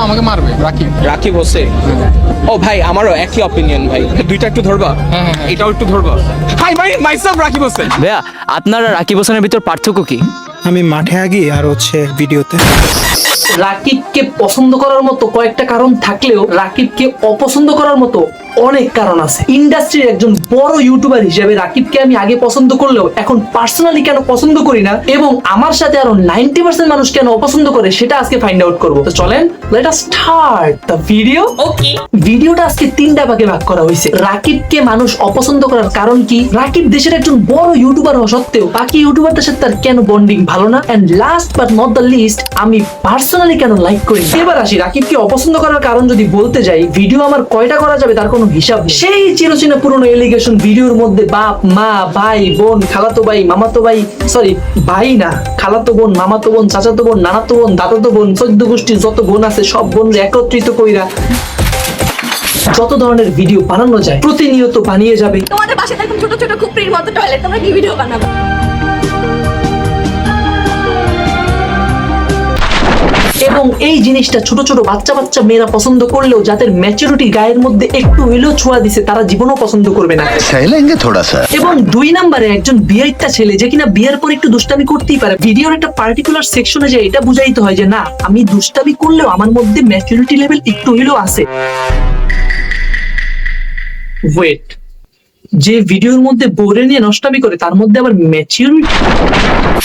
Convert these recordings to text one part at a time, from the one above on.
আমাকে মারবে রাকিব। রাকিব হোসেন। ও ভাই আমারও একই অপিনিয়ন ভাই। দুইটা একটু ধরবা? হ্যাঁ। এটাও একটু ধরবা? হাই ভাই মাইসেলফ রাকিব হোসেন। ভাইয়া আপনার আর রাকিব হোসেনের ভিতর পার্থক্য কি? আমি মাঠে আগি আর হচ্ছে ভিডিওতে। রাকিবকে পছন্দ করার মতো কয়েকটা কারণ থাকলেও রাকিবকে অপছন্দ করার মতো অনেক কারণ আছে। ইন্ডাস্ট্রির একজন বড় ইউটিউবার হিসেবে রাকিবকে আমি আগে পছন্দ করলেও এখন পার্সোনালি কেন পছন্দ করি না এবং আমার সাথে আরো 90% মানুষ কেন অপছন্দ করে সেটা আজকে ফাইন্ড আউট করব। তো চলেন let us start the video. Okay, ভিডিওটা আজকে তিনটা ভাগে ভাগ করা হয়েছে। রাকিবকে মানুষ অপছন্দ করার কারণ কি, রাকিব দেশের একজন বড় ইউটিউবার হওয়া সত্ত্বেও বাকি ইউটিউবারদের সাথে তার কেন বন্ডিং ভালো না, and last but not the least আমি পার্সোনালি কেন লাইক করি। এবার আসি রাকিবকে অপছন্দ করার কারণ যদি বলতে যাই, ভিডিও আমার কয়টা করা যাবে তার কোনো হিসাব নেই। সেই চিরচেনা পুরনো এলিগেশন ভিডিওর মধ্যে বাপ মা ভাই বোন খালাতো ভাই মামাতো ভাই, সরি ভাই না, খালাতো বোন মামাতো বোন চাচাতো বোন নানাতো বোন দাদাতো বোন 14 গোষ্ঠীর যত বোন আছে সব বোনরে একত্রিত কইরা যত ধরনের ভিডিও বানানো যায় প্রতিনিয়ত বানিয়ে যাবে। তোমাদের বাসায় এরকম ছোট ছোট খুপড়ির মতো টয়লেট, তোমরা কি ভিডিও বানাবে? এবং এই জিনিসটা ছোট ছোট বাচ্চা বাচ্চা মেয়েরা পছন্দ করলেও যাদের ম্যাচুরিটি গায়ের মধ্যে একটু হইলেও ছোঁয়া দিছে তারা জীবনও পছন্দ করবে না। এবং 2 নম্বরে একজন বিয়েটা ছেলে যে কিনা বিয়ের পর একটু দুষ্টামি করতেই পারে, ভিডিওর একটা পার্টিকুলার সেকশনে যে এটা বুঝাইতে হয় যে না আমি দুষ্টামি করলেও আমার মধ্যে ম্যাচুরিটি লেভেল একটু হইলেও আছে। ওয়েট, যে ভিডিওর মধ্যে বোরে নিয়ে নষ্টামি করে তার মধ্যে আবার ম্যাচিউরিটি?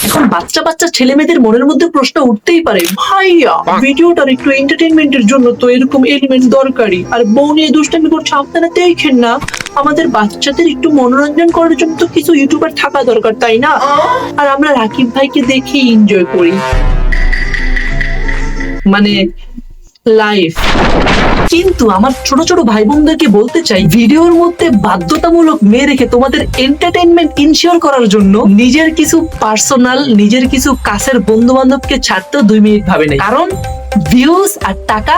এখন বাচ্চা বাচ্চা ছেলে মেয়েদের মনের মধ্যে প্রশ্ন উঠতেই পারে, ভাইয়া ভিডিওটার একটু এন্টারটেইনমেন্টের জন্য তো এরকম এলিমেন্ট দরকারি, আর বউ নিয়ে দুষ্টামি করছে আপনারা দেখেন না, আমাদের বাচ্চাদের একটু মনোরঞ্জন করার জন্য তো কিছু ইউটিউবার থাকা দরকার তাই না? আর আমরা রাকিব ভাইকে দেখে এনজয় করি, মানে লাইফ। কিন্তু আমার ছোট ছোট ভাই বোনদেরকে বলতে চাই, ভিডিওর মধ্যে বাধ্যতামূলক মেয়ে রেখে তোমাদের এন্টারটেইনমেন্ট ইনশিওর করার জন্য নিজের কিছু পার্সোনাল নিজের কিছু কাছের বন্ধু বান্ধবকে ছাড়তেও 2 মিনিট ভাবে নেই, কারণ ভিউজ আর টাকা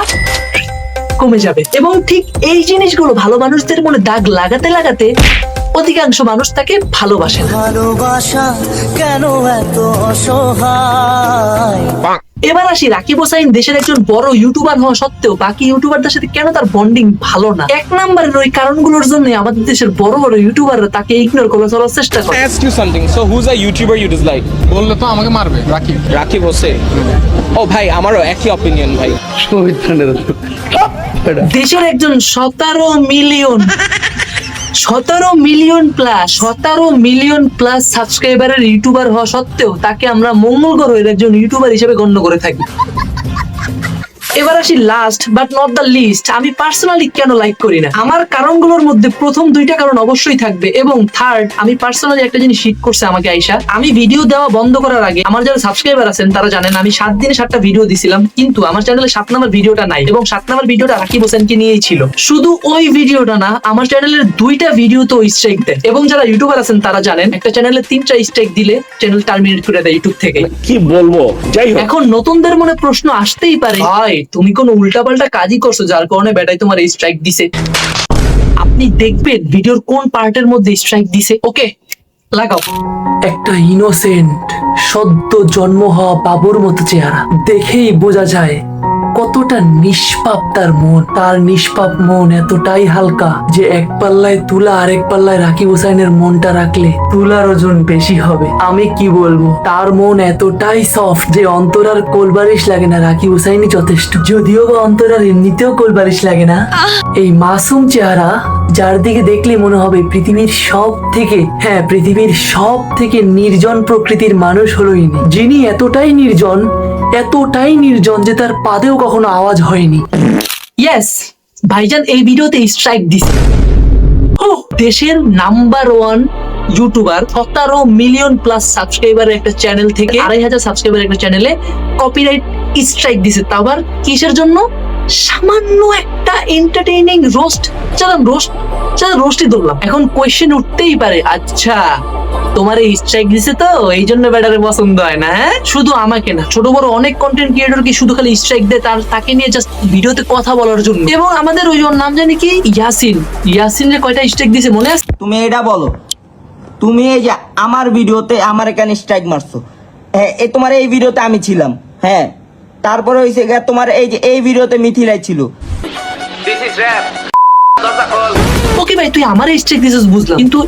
কমে যাবে। এবং ঠিক এই জিনিসগুলো ভালো মানুষদের মনে দাগ লাগাতে লাগাতে অধিকাংশ মানুষ তাকে ভালোবাসে না। ভালোবাসা কেন এত অসহায়? এবার আসি রাকিব হোসাইন দেশের একজন বড় ইউটিউবার হওয়া সত্ত্বেও বাকি ইউটিউবারদের সাথে কেন তার বন্ডিং ভালো না। 1 নম্বরের ওই কারণগুলোর জন্য আমাদের দেশের বড় বড় ইউটিউবাররা তাকে ইগনোর করে চলার চেষ্টা করে। Ask you something. So who's a YouTuber you dislike? বললে তো আমাকে মারবে রাকিব। রাকিব হোসেন। ও ভাই আমারও একই অপিনিয়ন ভাই। দেশের একজন 17 মিলিয়ন প্লাস সাবস্ক্রাইবারের ইউটিউবার হওয়া সত্ত্বেও তাকে আমরা মঙ্গল গ্রহের একজন ইউটিউবার হিসেবে গণ্য করে থাকি। এবার আসি last but not the least, আমি পার্সোনালি কেন লাইক করি না। আমার কারণগুলোর মধ্যে প্রথম 2টা কারণ অবশ্যই থাকবে, এবং থার্ড আমি পার্সোনালি একটা জিনিস শিট করছে আমাকে আইসা। আমি ভিডিও দেওয়া বন্ধ করার আগে আমার যারা সাবস্ক্রাইবার আছেন তারা জানেন আমি 7 দিনে 7টা ভিডিও দিছিলাম, কিন্তু আমার চ্যানেলে 7 নম্বর ভিডিওটা নাই, এবং 7 নম্বর ভিডিওটা রাকিব হোসেনকে নিয়েই ছিল। শুধু ওই ভিডিওটা না, আমার চ্যানেলের 2টা ভিডিও তো স্ট্রাইক দেয়, এবং যারা ইউটিউবার আছেন তারা জানেন একটা চ্যানেলে 3টা স্ট্রাইক দিলে চ্যানেল টার্মিনেট করে দেয় ইউটিউব থেকে। কি বলবো, যাই হোক। এখন নতুনদের মনে প্রশ্ন আসতেই পারে, ভাই তুমি কোন উল্টাপাল্টা কাজই করছো যার কারণে বেটাই তোমার এই স্ট্রাইক দিছে। আপনি দেখবেন ভিডিওর কোন পার্টের মধ্যে স্ট্রাইক দিছে। ওকে লাগাও। একটা ইনোসেন্ট সদ্য জন্ম হওয়া বাবুর মতো চেহারা, দেখেই বোঝা যায় কতটা নিষ্পাপ তার মন। তার নিষ্পাপ মন এতটাই হালকা যে এক পাল্লায় তুলা আরেক পাল্লায় রাকিব হোসাইনের মনটা রাখলে তুলার ওজন বেশি হবে। আমি কি বলবো, তার মন এতটাই সফট যে অন্তরার কোলবালিশ লাগে না, রাকিব হোসাইনই যথেষ্ট। যদিও বা অন্তরার এমনিতেও কোলবালিশ লাগে না, এই মাসুম চেহারা যার দিকে দেখলে মনে হবে পৃথিবীর সব থেকে নির্জন প্রকৃতির মানুষ হলো ইনি, যিনি এতটাই নির্জন যে তার পাদেও কখনো আওয়াজ হয়নি। ইয়েস ভাইজান এই ভিডিওতে স্ট্রাইক দিছে। দেশের নাম্বার 1 ইউটিউবার 17 মিলিয়ন প্লাস সাবস্ক্রাইবারের একটা চ্যানেল থেকে 2,500 সাবস্ক্রাইবারের একটা চ্যানেলে কপিরাইট স্ট্রাইক দিছে, তাও আবার কিসের জন্য? সামান্য একটা এন্টারটেইনিং রোস্টই ধরলাম। এখন কোয়েশ্চেন উঠতেই পারে, আচ্ছা তোমার এই স্ট্রাইক দিছে তো এই জন্য ব্যাটারে পছন্দ হয় না? হ্যাঁ, শুধু আমাকে না, ছোট বড় অনেক কন্টেন্ট ক্রিয়েটর কি শুধু খালি স্ট্রাইক দেয় তাকে নিয়ে জাস্ট ভিডিওতে কথা বলার জন্য। এবং আমাদের ওই নাম জানি কি ইয়াসিন রে কয়টা স্ট্রাইক দিছে মনে আছে? তুমি এটা বলো, তুমি এই যে আমার ভিডিওতে আমার এখানে স্ট্রাইক মারছো, তোমার এই ভিডিওতে আমি ছিলাম, হ্যাঁ তারপরে হয়েছে গিয়া তোমার এই যে এই ভিডিওতে মিথিলাই ছিল। ওকে ভাই তুই আমার স্ট্রাইক দিছিস বুঝলাম, কিন্তু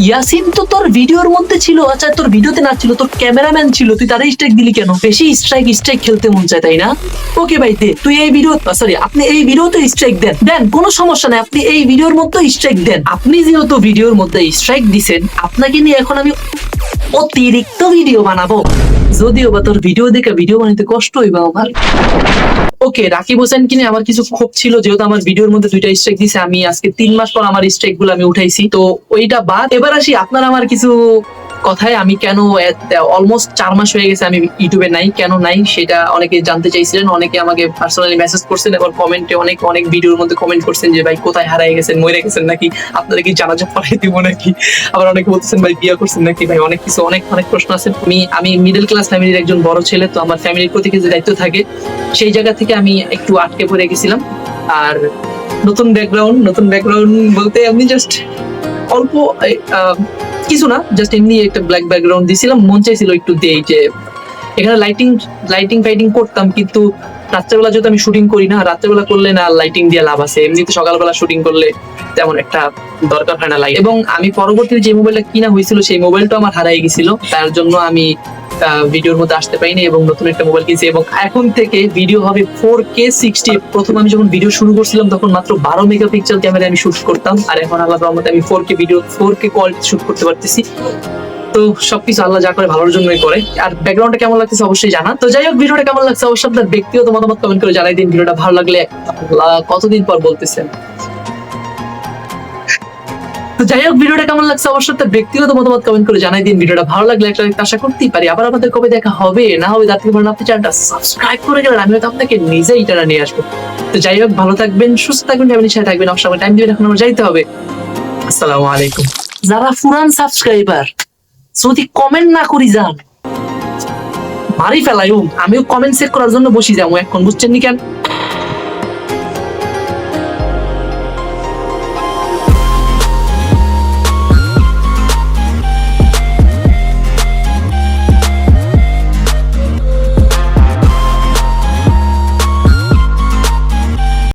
ইয়াসিন তো তোর ভিডিওর মধ্যে ছিল। আচ্ছা তোর ভিডিওতে না ছিল, তোর ক্যামেরাম্যান ছিল, তুই তারই স্ট্রাইক দিলি কেন? বেশি স্ট্রাইক খেলতে মন চায় তাই না? ওকে ভাই দে, তুই এই ভিডিও সরি আপনি এই ভিডিওতে স্ট্রাইক দেন কোনো সমস্যা নাই, আপনি এই ভিডিওর মধ্যে স্ট্রাইক দেন। আপনি যেহেতু ভিডিওর মধ্যে স্ট্রাইক দিছেন, আপনাকে নিয়ে এখন আমি অতিরিক্ত ভিডিও বানাবো, যদিও বা তোর ভিডিও দেখে ভিডিও বানাইতে কষ্ট হইবা আমার। ওকে, রাকিব হোসেন কিনে আমার কিছু ক্ষোভ ছিল, যেহেতু আমার ভিডিওর মধ্যে 2টা স্ট্রাইক দিছে। আমি আজকে 3 মাস পর আমার স্ট্রাইক গুলো আমি উঠাইছি, তো ওইটা বাদ। এবার আসি আপনার আমার কিছু কথায়। আমি কেন অলমোস্ট 4 মাস হয়ে গেছে আমি ইউটিউবে নাই, কেন নাই সেটা অনেকে জানতে চাইছিলেন। অনেকে আমাকে পার্সোনালি মেসেজ করছেন এবং কমেন্টে অনেক ভিডিওর মধ্যে কমেন্ট করছেন যে ভাই কোথায় হারিয়ে গেছেন, মরে গেছেন নাকি, আপনারা কি জানাজা পড়াই দিব নাকি, আবার অনেকে বলতেছেন ভাই বিয়ে করছেন নাকি। ভাই অনেক কিছু অনেক প্রশ্ন আছে। আমি মিডল ক্লাস ফ্যামিলির একজন বড় ছেলে, তো আমার ফ্যামিলির প্রতি কিছু দায়িত্ব থাকে, সেই জায়গা থেকে আমি একটু আটকে পড়ে গেছিলাম। আর নতুন ব্যাকগ্রাউন্ড বলতে আমি জাস্ট অল্প কিছু না, জাস্ট এমনি একটা ব্ল্যাক ব্যাকগ্রাউন্ড দিয়েছিলাম, মন চাইছিল একটু দেই যে এখানে লাইটিং ফাইটিং করতাম, কিন্তু রাত্রেবেলা যেহেতু আমি শুটিং করি না, রাত্রেবেলা করলে না লাইটিং দিয়ে লাভ আছে, এমনিতে সকালবেলা শুটিং করলে তেমন একটা দরকার হয় না লাইট। এবং আমি পরবর্তীতে যে মোবাইলটা কিনা হয়েছিল সেই মোবাইলটা আমার হারাই গেছিল, তার জন্য আমি ভিডিওর মধ্যে আসতে পারিনি এবং নতুন একটা মোবাইল কিনছি। এবং এখন থেকে ভিডিও হবে 4K 60। প্রথম আমি যখন ভিডিও শুরু করছিলাম তখন মাত্র 12 মেগাপিক্সেল ক্যামেরায় আমি শুট করতাম, আর এখন আল্লাহর রহমতে আমি 4K কোয়ালিটি শুট করতে পারতেছি। তো সবকিছু আল্লাহ যা করে ভালোর জন্যই করে। আর ব্যাকগ্রাউন্ডটা কেমন লাগতেছে অবশ্যই জানা। তো যাই হোক, ভিডিওটা কেমন লাগছে অবশ্যই আপনার ব্যক্তিগত মতামত কমেন্ট করে জানাই দিন। ভিডিওটা ভালো লাগলে কতদিন পর বলতেছেন। তো যাই হোক, ভিডিওটা কেমন লাগছে অবশ্যই তার ব্যক্তিগত মতামত কমেন্ট করে জানাই দিন। ভিডিওটা ভালো লাগলে একটা আশা করতেই পারি। আবার আমাদের কবে দেখা হবে না হবে তার থেকে বলেন আপনি চ্যানেলটা সাবস্ক্রাইব করে গেলেন, আমি হয়তো আপনাকে নিজেই এটা নিয়ে আসবো। তো যাই হোক, ভালো থাকবেন, সুস্থ থাকবেন, ফ্যামিলির সাথে থাকবেন, অবশ্যই টাইম দিবেন। এখন আমার যাইতে হবে। আসসালামু আলাইকুম। যারা পুরান সাবস্ক্রাইবার যদি কমেন্ট না করি যান মারি ফেলাই, আমিও কমেন্ট চেক করার জন্য বসি যাবো এখন, বুঝছেন নি কেন?